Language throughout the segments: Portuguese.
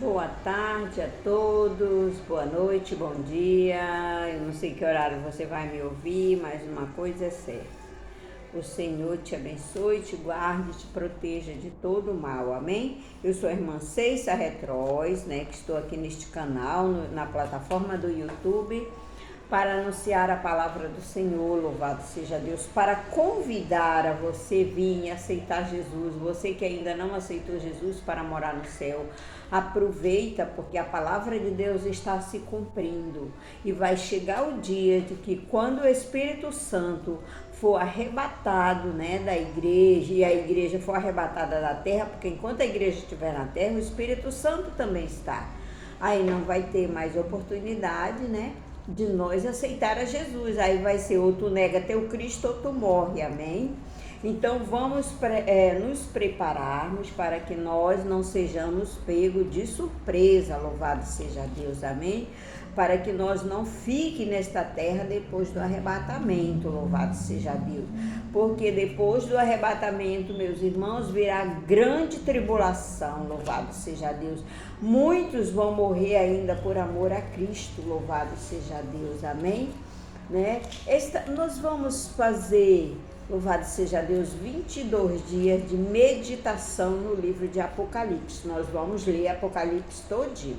Boa tarde a todos, boa noite, bom dia. Eu não sei que horário você vai me ouvir, mas uma coisa é certa. O Senhor te abençoe, te guarde, te proteja de todo o mal, amém? Eu sou a irmã Ceissa Retróis, que estou aqui neste canal, na plataforma do YouTube, para anunciar a palavra do Senhor, louvado seja Deus, para convidar a você vir e aceitar Jesus, você que ainda não aceitou Jesus para morar no céu, aproveita, porque a palavra de Deus está se cumprindo e vai chegar o dia de que quando o Espírito Santo for arrebatado, da igreja, e a igreja for arrebatada da terra, porque enquanto a igreja estiver na terra, o Espírito Santo também está. Aí não vai ter mais oportunidade, de nós aceitar a Jesus. Aí vai ser ou tu nega teu Cristo ou tu morre, amém? Então vamos nos prepararmos para que nós não sejamos pegos de surpresa, louvado seja Deus, amém? Para que nós não fiquem nesta terra depois do arrebatamento, louvado seja Deus. Porque depois do arrebatamento, meus irmãos, virá grande tribulação, louvado seja Deus. Muitos vão morrer ainda por amor a Cristo, louvado seja Deus, amém? Nós vamos fazer, louvado seja Deus, 22 dias de meditação no livro de Apocalipse. Nós vamos ler Apocalipse todinho.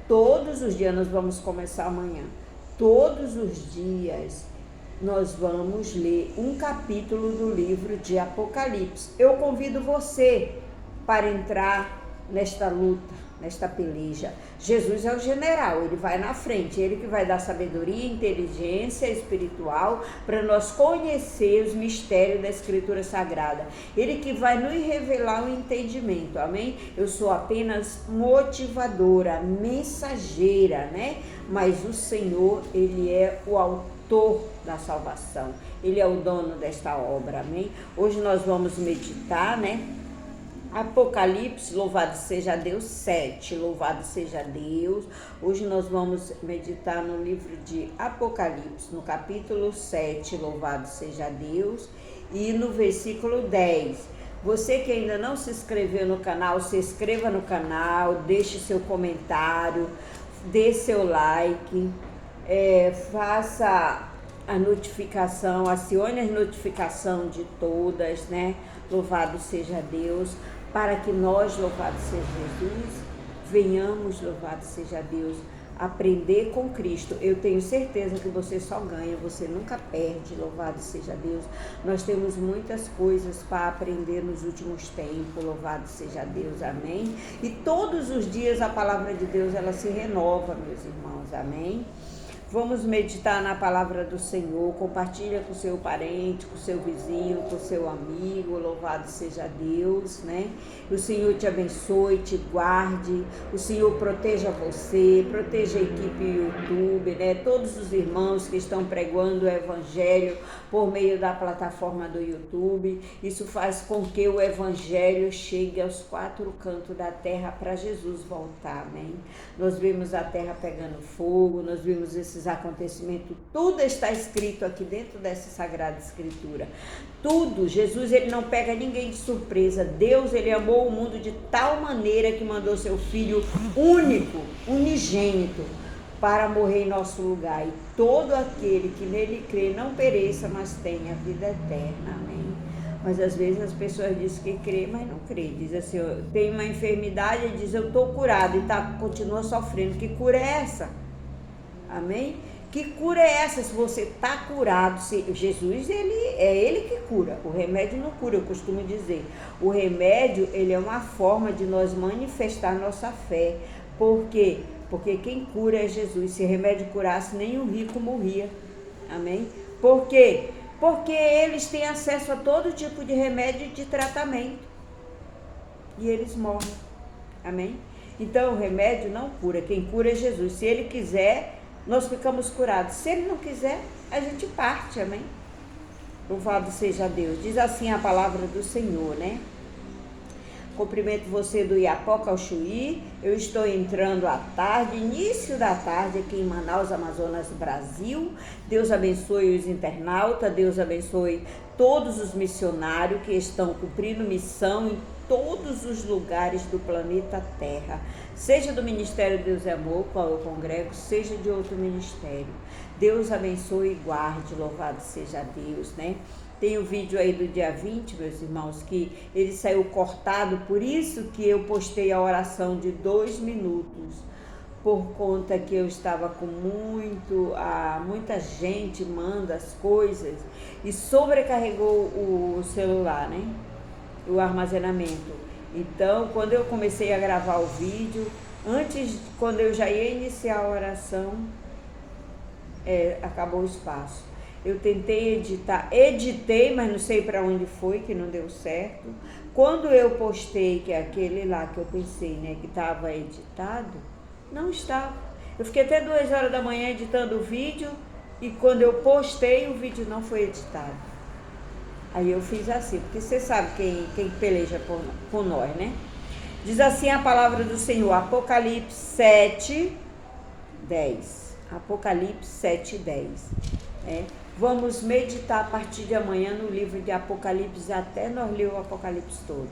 Todos os dias, nós vamos começar amanhã. Todos os dias nós vamos ler um capítulo do livro de Apocalipse. Eu convido você para entrar nesta luta, nesta peleja. Jesus é o general, ele vai na frente, ele que vai dar sabedoria e inteligência espiritual para nós conhecer os mistérios da Escritura Sagrada. Ele que vai nos revelar o entendimento, amém? Eu sou apenas motivadora, mensageira, Mas o Senhor, ele é o autor da salvação, ele é o dono desta obra, amém? Hoje nós vamos meditar, Apocalipse, louvado seja Deus, 7, louvado seja Deus. Hoje nós vamos meditar no livro de Apocalipse, no capítulo 7, louvado seja Deus, e no versículo 10. Você que ainda não se inscreveu no canal, se inscreva no canal, deixe seu comentário, dê seu like, faça a notificação, acione a notificação de todas, Louvado seja Deus, para que nós, louvado seja Jesus, venhamos, louvado seja Deus, aprender com Cristo. Eu tenho certeza que você só ganha, você nunca perde, louvado seja Deus. Nós temos muitas coisas para aprender nos últimos tempos, louvado seja Deus, amém? E todos os dias a palavra de Deus, ela se renova, meus irmãos, amém? Vamos meditar na palavra do Senhor, compartilha com seu parente, com seu vizinho, com seu amigo, louvado seja Deus, O Senhor te abençoe, te guarde, o Senhor proteja você, proteja a equipe YouTube, Todos os irmãos que estão pregando o Evangelho por meio da plataforma do YouTube. Isso faz com que o Evangelho chegue aos quatro cantos da terra para Jesus voltar, amém? Nós vimos a terra pegando fogo, nós vimos esses acontecimentos, tudo está escrito aqui dentro dessa Sagrada Escritura. Tudo, Jesus, ele não pega ninguém de surpresa. Deus, ele amou o mundo de tal maneira que mandou seu Filho único, unigênito, para morrer em nosso lugar. E todo aquele que nele crê não pereça, mas tenha vida eterna, amém? Mas às vezes as pessoas dizem que crê, mas não crê. Diz assim, tem uma enfermidade e diz, eu estou curado, e continua sofrendo. Que cura é essa? Amém? Que cura é essa se você está curado? Jesus, ele que cura. O remédio não cura, eu costumo dizer. O remédio, ele é uma forma de nós manifestar nossa fé. Por quê? Porque quem cura é Jesus. Se remédio curasse, nem o rico morria. Amém? Por quê? Porque eles têm acesso a todo tipo de remédio e de tratamento. E eles morrem. Amém? Então, o remédio não cura. Quem cura é Jesus. Se ele quiser, nós ficamos curados. Se ele não quiser, a gente parte, amém? Louvado seja Deus. Diz assim a palavra do Senhor, Cumprimento você do Iapoca ao Chuí. Eu estou entrando à tarde, início da tarde aqui em Manaus, Amazonas, Brasil. Deus abençoe os internautas, Deus abençoe todos os missionários que estão cumprindo missão em todos os lugares do planeta Terra. Seja do Ministério Deus é Amor, qual eu congrego, seja de outro ministério. Deus abençoe e guarde, louvado seja Deus, né? Tem o vídeo aí do dia 20, meus irmãos, que ele saiu cortado, por isso que eu postei a oração de 2 minutos, por conta que eu estava com muita gente manda as coisas e sobrecarregou o celular, né? O armazenamento. Então, quando eu comecei a gravar o vídeo, quando eu já ia iniciar a oração, acabou o espaço. Eu tentei editei, mas não sei para onde foi, que não deu certo. Quando eu postei, que é aquele lá que eu pensei, né, que estava editado, não estava. Eu fiquei até 2 horas da manhã editando o vídeo e quando eu postei, o vídeo não foi editado. Aí eu fiz assim, porque você sabe quem peleja por nós, né? Diz assim a palavra do Senhor, Apocalipse 7, 10. Apocalipse 7, 10. Vamos meditar a partir de amanhã no livro de Apocalipse, até nós ler o Apocalipse todo.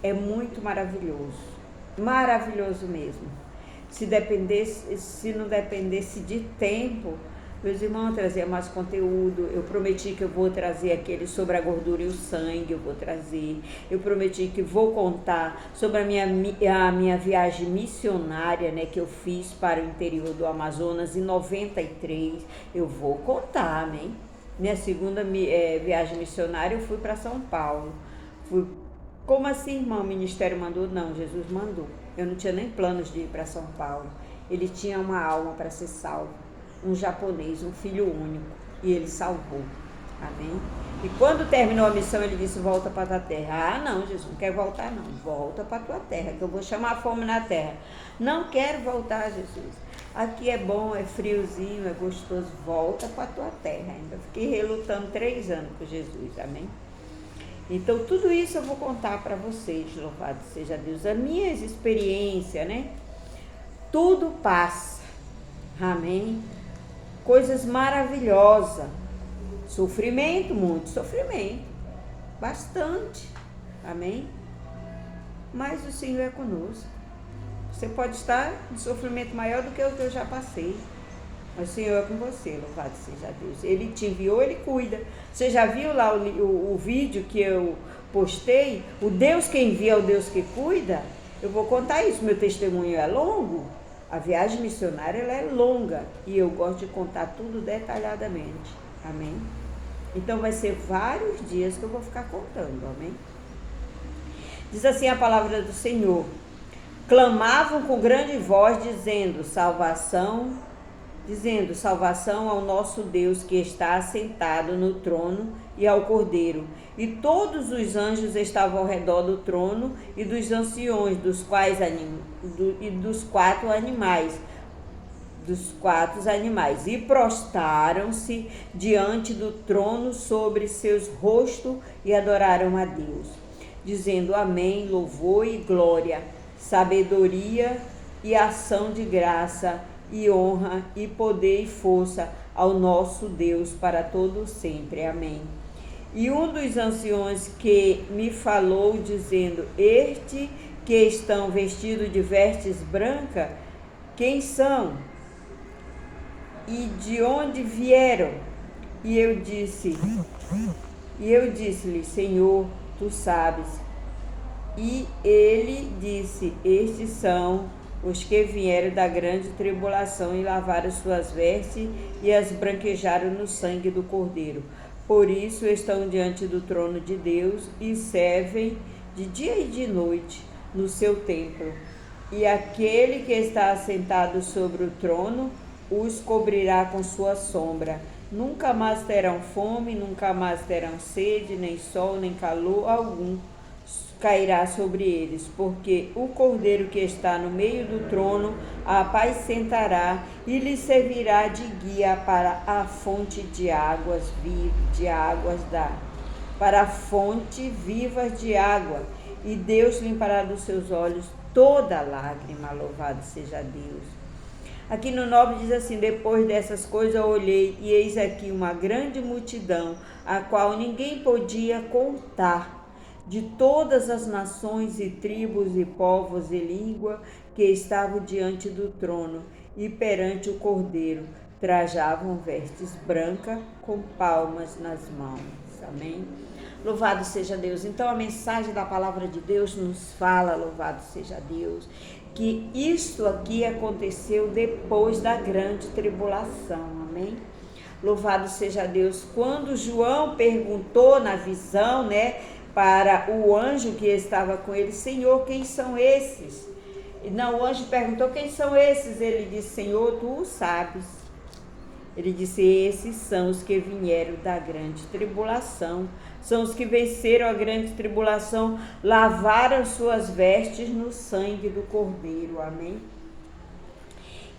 É muito maravilhoso, maravilhoso mesmo. Se não dependesse de tempo, meus irmãos, trazer mais conteúdo. Eu prometi que eu vou trazer aquele sobre a gordura e o sangue, eu vou trazer. Eu prometi que vou contar sobre a minha viagem missionária, né, que eu fiz para o interior do Amazonas em 93. Eu vou contar, amém? Minha segunda viagem missionária, eu fui para São Paulo. Como assim, irmão? O ministério mandou? Não, Jesus mandou. Eu não tinha nem planos de ir para São Paulo. Ele tinha uma alma para ser salvo. Um japonês, um filho único, e ele salvou, amém? E quando terminou a missão, ele disse, volta para a tua terra. Ah, não, Jesus, não quer voltar não, volta para a tua terra, que eu vou chamar a fome na terra. Não quero voltar, Jesus, aqui é bom, é friozinho, é gostoso, volta para a tua terra. Ainda fiquei relutando 3 anos com Jesus, amém? Então, tudo isso eu vou contar para vocês, louvado seja Deus, as minhas experiências, né? Tudo passa, amém? Coisas maravilhosas, sofrimento, muito sofrimento, bastante, amém? Mas o Senhor é conosco. Você pode estar em sofrimento maior do que o que eu já passei, mas o Senhor é com você, louvado seja Deus. Ele te enviou, Ele cuida. Você já viu lá o vídeo que eu postei? O Deus que envia é o Deus que cuida? Eu vou contar isso, meu testemunho é longo. A viagem missionária ela é longa e eu gosto de contar tudo detalhadamente, amém? Então vai ser vários dias que eu vou ficar contando, amém? Diz assim a palavra do Senhor, clamavam com grande voz dizendo salvação ao nosso Deus que está assentado no trono e ao Cordeiro. E todos os anjos estavam ao redor do trono e dos anciões, dos 4 animais, e prostraram-se diante do trono sobre seus rostos e adoraram a Deus, dizendo amém, louvor e glória, sabedoria e ação de graça e honra e poder e força ao nosso Deus para todo sempre. Amém. E um dos anciões que me falou, dizendo, este que estão vestidos de vestes brancas, quem são? E de onde vieram? E eu disse-lhe, Senhor, tu sabes. E ele disse, estes são os que vieram da grande tribulação e lavaram suas vestes e as branquejaram no sangue do Cordeiro. Por isso estão diante do trono de Deus e servem de dia e de noite no seu templo. E aquele que está assentado sobre o trono os cobrirá com sua sombra. Nunca mais terão fome, nunca mais terão sede, nem sol, nem calor algum cairá sobre eles, porque o Cordeiro que está no meio do trono apacentará e lhe servirá de guia para a fonte de águas para a fonte vivas de água, e Deus limpará dos seus olhos toda lágrima. Louvado seja Deus. Aqui no 9 diz assim: depois dessas coisas eu olhei, e eis aqui uma grande multidão, a qual ninguém podia contar, de todas as nações e tribos e povos e língua, que estavam diante do trono e perante o Cordeiro. Trajavam vestes brancas com palmas nas mãos. Amém? Louvado seja Deus. Então a mensagem da palavra de Deus nos fala, louvado seja Deus, que isto aqui aconteceu depois da grande tribulação. Amém? Louvado seja Deus. Quando João perguntou na visão, para o anjo que estava com ele: Senhor, quem são esses? E não, o anjo perguntou: quem são esses? Ele disse: Senhor, tu o sabes. Ele disse: esses são os que vieram da grande tribulação, são os que venceram a grande tribulação, lavaram suas vestes no sangue do Cordeiro. Amém?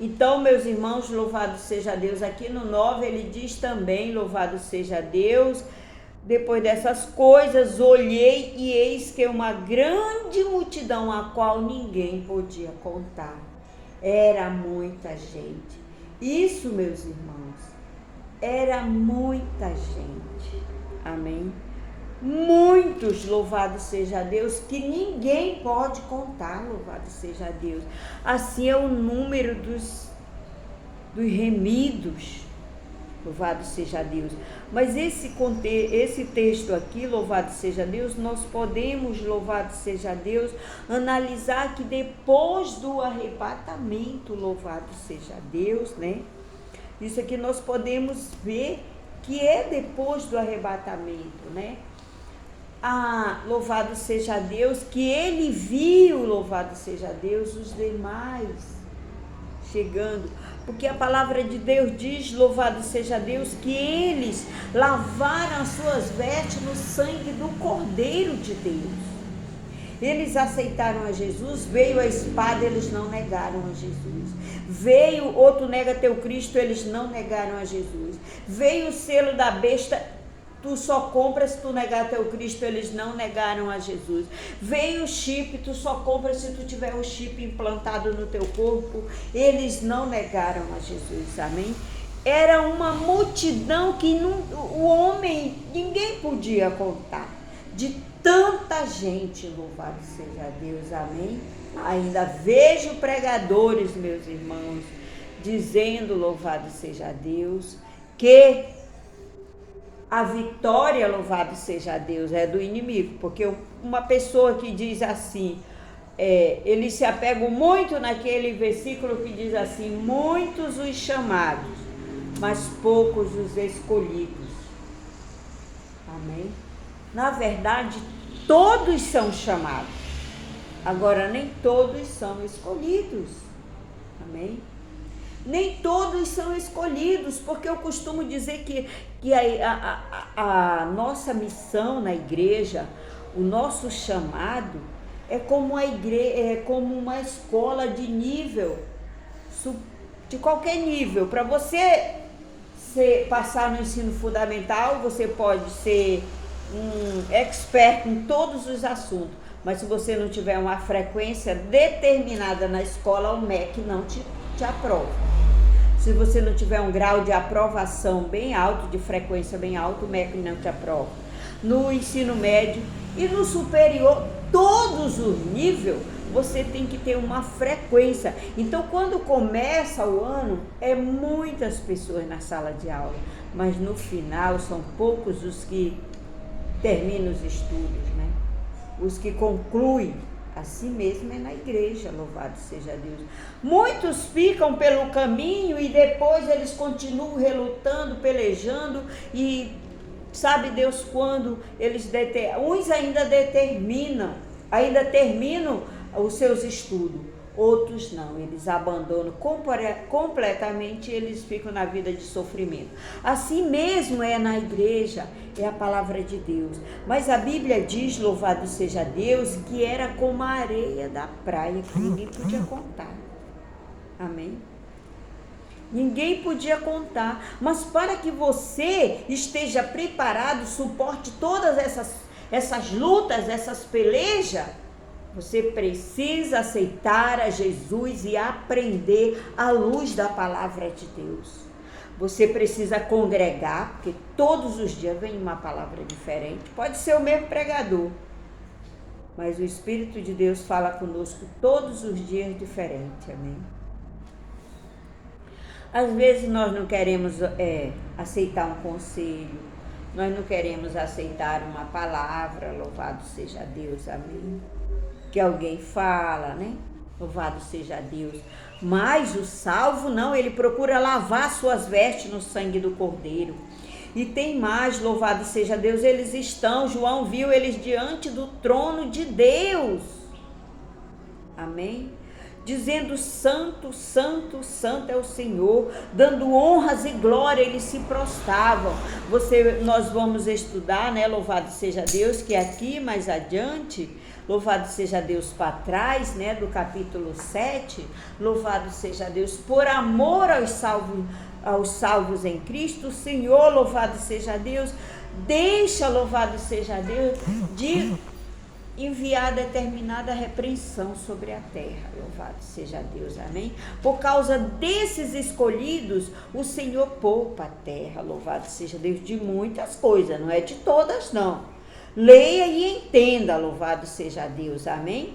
Então, meus irmãos, louvado seja Deus. Aqui no 9 ele diz também: louvado seja Deus. Depois dessas coisas, olhei e eis que uma grande multidão, a qual ninguém podia contar. Era muita gente. Isso, meus irmãos, era muita gente. Amém? Muitos, louvado seja Deus, que ninguém pode contar, louvado seja Deus. Assim é o número dos remidos, louvado seja Deus. Mas esse texto aqui, louvado seja Deus, nós podemos, louvado seja Deus, analisar que depois do arrebatamento, louvado seja Deus, Isso aqui nós podemos ver que é depois do arrebatamento, louvado seja Deus, que ele viu, louvado seja Deus, os demais chegando, porque a palavra de Deus diz, louvado seja Deus, que eles lavaram as suas vestes no sangue do Cordeiro de Deus. Eles aceitaram a Jesus, veio a espada, eles não negaram a Jesus. Veio outro nega teu Cristo, eles não negaram a Jesus. Veio o selo da besta, tu só compra se tu negar teu Cristo, eles não negaram a Jesus. Veio o chip, tu só compra se tu tiver o chip implantado no teu corpo, eles não negaram a Jesus. Amém? Era uma multidão que o homem, ninguém podia contar, de tanta gente, louvado seja Deus. Amém? Ainda vejo pregadores, meus irmãos, dizendo, louvado seja Deus, que a vitória, louvado seja Deus, é do inimigo. Porque uma pessoa que diz assim, eles se apegam muito naquele versículo que diz assim: muitos os chamados, mas poucos os escolhidos. Amém? Na verdade, todos são chamados, agora nem todos são escolhidos. Amém? Nem todos são escolhidos, porque eu costumo dizer que a nossa missão na igreja, o nosso chamado, é como uma escola de nível, de qualquer nível. Para você passar no ensino fundamental, você pode ser um expert em todos os assuntos, mas se você não tiver uma frequência determinada na escola, o MEC não te aprova. Se você não tiver um grau de aprovação bem alto, de frequência bem alta, o MEC não te aprova. No ensino médio e no superior, todos os níveis, você tem que ter uma frequência. Então, quando começa o ano, é muitas pessoas na sala de aula, mas no final são poucos os que terminam os estudos, os que concluem. Assim mesmo é na igreja, louvado seja Deus. Muitos ficam pelo caminho e depois eles continuam relutando, pelejando, e sabe Deus quando eles uns ainda terminam os seus estudos, outros não, eles abandonam completamente, eles ficam na vida de sofrimento. Assim mesmo é na igreja, é a palavra de Deus. Mas a Bíblia diz, louvado seja Deus, que era como a areia da praia, que ninguém podia contar. Amém? Ninguém podia contar. Mas para que você esteja preparado, suporte todas essas lutas, essas pelejas, você precisa aceitar a Jesus e aprender à luz da palavra de Deus. Você precisa congregar, porque todos os dias vem uma palavra diferente. Pode ser o mesmo pregador, mas o Espírito de Deus fala conosco todos os dias diferente, amém? Às vezes nós não queremos aceitar um conselho, nós não queremos aceitar uma palavra, louvado seja Deus, amém? Que alguém fala, né? Louvado seja Deus. Mas o salvo não, ele procura lavar suas vestes no sangue do Cordeiro. E tem mais, louvado seja Deus, eles estão, João viu eles diante do trono de Deus. Amém? Dizendo santo, santo, santo é o Senhor, dando honras e glória, eles se prostravam. Nós vamos estudar, né? Louvado seja Deus, que aqui mais adiante, louvado seja Deus para trás, né? Do capítulo 7, louvado seja Deus, por amor aos salvos em Cristo, o Senhor, louvado seja Deus, deixa, louvado seja Deus, de enviar determinada repreensão sobre a terra, louvado seja Deus, amém? Por causa desses escolhidos, o Senhor poupa a terra, louvado seja Deus, de muitas coisas, não é de todas não. Leia e entenda, louvado seja Deus, amém?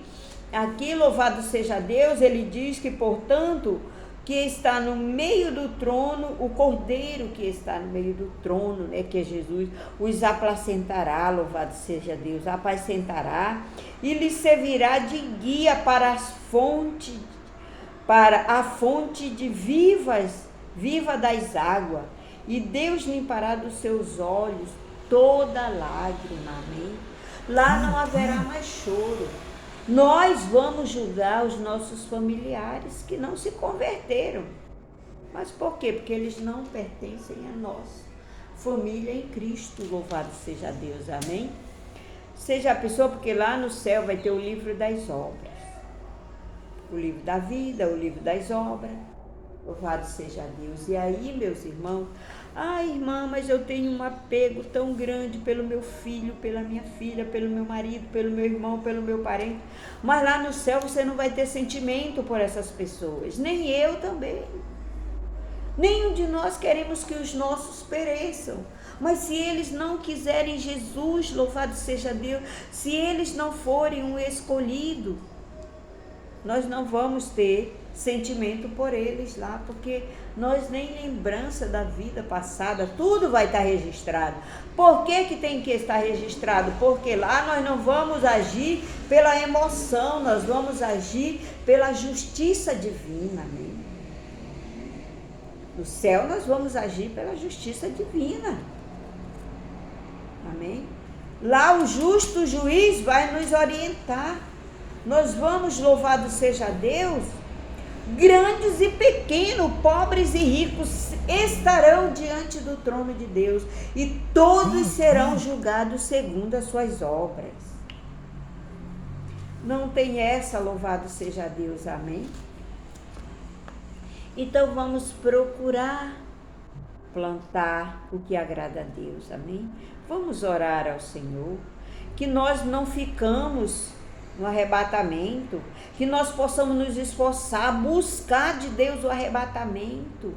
Aqui, louvado seja Deus, ele diz que, portanto, que está no meio do trono, o Cordeiro que está no meio do trono, né, que é Jesus, os apacentará, louvado seja Deus, apacentará, e lhe servirá de guia para a fonte de viva das águas, e Deus limpará dos seus olhos toda lágrima, amém? Lá não haverá mais choro. Nós vamos julgar os nossos familiares que não se converteram. Mas por quê? Porque eles não pertencem a nós. Família em Cristo, louvado seja Deus, amém? Seja a pessoa, porque lá no céu vai ter o livro das obras. O livro da vida, o livro das obras. Louvado seja Deus. E aí, meus irmãos, irmã, mas eu tenho um apego tão grande pelo meu filho, pela minha filha, pelo meu marido, pelo meu irmão, pelo meu parente. Mas lá no céu você não vai ter sentimento por essas pessoas, nem eu também. Nenhum de nós queremos que os nossos pereçam. Mas se eles não quiserem Jesus, louvado seja Deus, se eles não forem um escolhido, nós não vamos ter sentimento por eles lá, porque nós nem lembrança da vida passada, tudo vai estar registrado. Por que tem que estar registrado? Porque lá nós não vamos agir pela emoção, nós vamos agir pela justiça divina, amém? No céu nós vamos agir pela justiça divina, amém? Lá o justo juiz vai nos orientar. Nós vamos, louvado seja Deus, grandes e pequenos, pobres e ricos estarão diante do trono de Deus e todos serão julgados segundo as suas obras. Não tem essa, louvado seja Deus, amém? Então vamos procurar plantar o que agrada a Deus, amém? Vamos orar ao Senhor, que nós não ficamos no arrebatamento, que nós possamos nos esforçar, buscar de Deus o arrebatamento,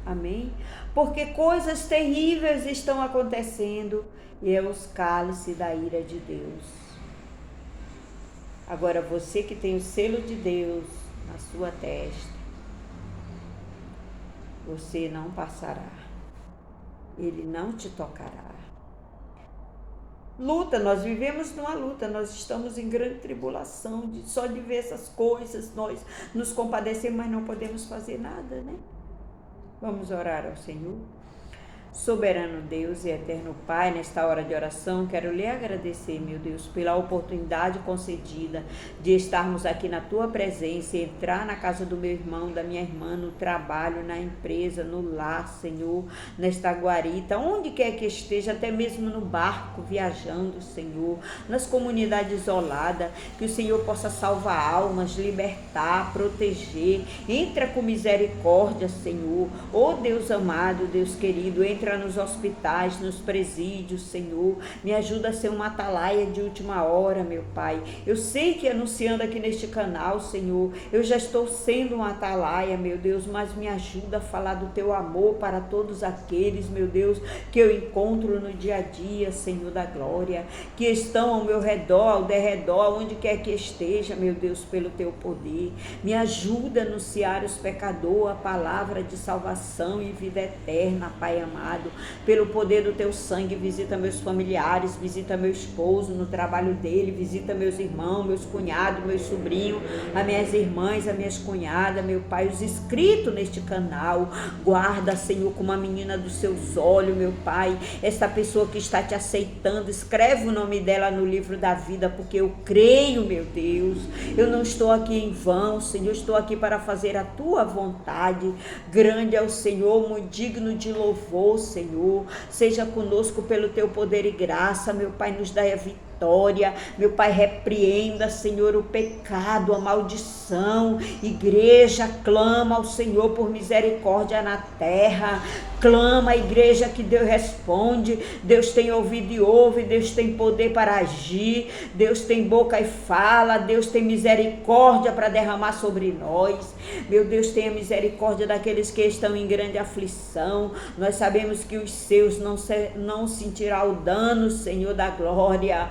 amém? Porque coisas terríveis estão acontecendo e é os cálices da ira de Deus. Agora você que tem o selo de Deus na sua testa, você não passará, ele não te tocará. Luta, nós vivemos numa luta, nós estamos em grande tribulação, só de ver essas coisas, nós nos compadecemos, mas não podemos fazer nada, né? Vamos orar ao Senhor. Soberano Deus e eterno Pai, nesta hora de oração, quero lhe agradecer, meu Deus, pela oportunidade concedida de estarmos aqui na tua presença e entrar na casa do meu irmão, da minha irmã, no trabalho, na empresa, no lar, Senhor, nesta guarita, onde quer que esteja, até mesmo no barco, viajando, Senhor, nas comunidades isoladas, que o Senhor possa salvar almas, libertar, proteger, entra com misericórdia, Senhor, ó Deus amado, Deus querido, entra entra nos hospitais, nos presídios, Senhor. Me ajuda a ser uma atalaia de última hora, meu Pai. Eu sei que anunciando aqui neste canal, Senhor, eu já estou sendo uma atalaia, meu Deus, mas me ajuda a falar do teu amor para todos aqueles, meu Deus, que eu encontro no dia a dia, Senhor da glória, que estão ao meu redor, ao derredor, onde quer que esteja, meu Deus, pelo teu poder. Me ajuda a anunciar os pecadores a palavra de salvação e vida eterna, Pai amado. Pelo poder do teu sangue, visita meus familiares, visita meu esposo no trabalho dele, visita meus irmãos, meus cunhados, meus sobrinhos, as minhas irmãs, as minhas cunhadas, meu Pai, os inscritos neste canal. Guarda, Senhor, como a menina dos seus olhos, meu Pai, esta pessoa que está te aceitando, escreve o nome dela no livro da vida, porque eu creio, meu Deus, eu não estou aqui em vão, Senhor, estou aqui para fazer a tua vontade. Grande é o Senhor, muito digno de louvor, Senhor. Seja conosco pelo teu poder e graça, meu Pai, nos dá a vitória. Meu Pai, repreenda, Senhor, o pecado, a maldição. Igreja, clama ao Senhor por misericórdia na terra. Clama a igreja que Deus responde. Deus tem ouvido e ouve. Deus tem poder para agir. Deus tem boca e fala. Deus tem misericórdia para derramar sobre nós. Meu Deus, tenha misericórdia daqueles que estão em grande aflição. Nós sabemos que os seus não sentirão o dano, Senhor da glória,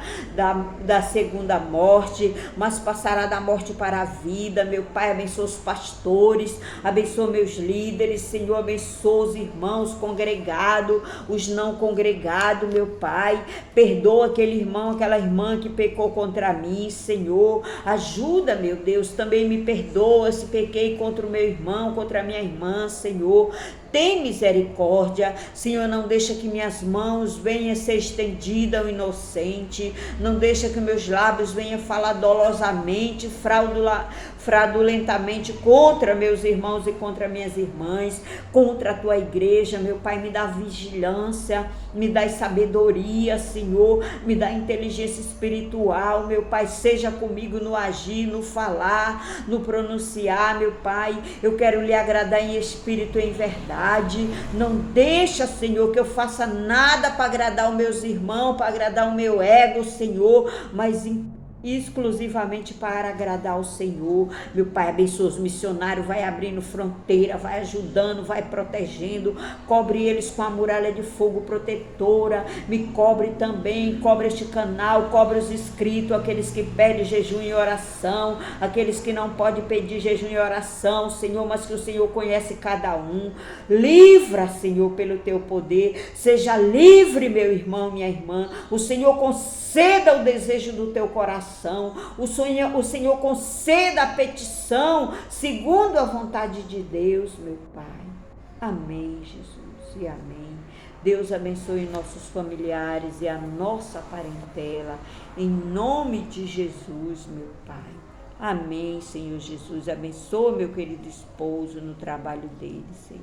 da segunda morte, mas passará da morte para a vida. Meu Pai, abençoa os pastores, abençoa meus líderes, Senhor, abençoa os irmãos congregados, os não congregados, meu Pai. Perdoa aquele irmão, aquela irmã que pecou contra mim, Senhor. Ajuda, meu Deus, também me perdoa se pequei contra o meu irmão, contra a minha irmã, Senhor. Tem misericórdia, Senhor, não deixa que minhas mãos venham ser estendidas ao inocente, não deixa que meus lábios venham falar dolosamente, fraudulentamente contra meus irmãos e contra minhas irmãs, contra a tua igreja. Meu Pai, me dá vigilância, me dá sabedoria, Senhor, me dá inteligência espiritual, meu Pai, seja comigo no agir, no falar, no pronunciar, meu Pai. Eu quero lhe agradar em espírito e em verdade. Não deixa, Senhor, que eu faça nada para agradar os meus irmãos, para agradar o meu ego, Senhor, mas exclusivamente para agradar ao Senhor. Meu Pai, abençoa os missionários, vai abrindo fronteira, vai ajudando, vai protegendo, cobre eles com a muralha de fogo protetora, me cobre também, cobre este canal, cobre os inscritos, aqueles que pedem jejum e oração, aqueles que não podem pedir jejum e oração, Senhor, mas que o Senhor conhece cada um. Livra, Senhor, pelo teu poder, seja livre, meu irmão, minha irmã. O Senhor conceda o desejo do teu coração, o Senhor conceda a petição segundo a vontade de Deus, meu Pai. Amém, Jesus, e amém. Deus abençoe nossos familiares e a nossa parentela, em nome de Jesus, meu Pai. Amém, Senhor Jesus. Abençoa meu querido esposo no trabalho dele, Senhor.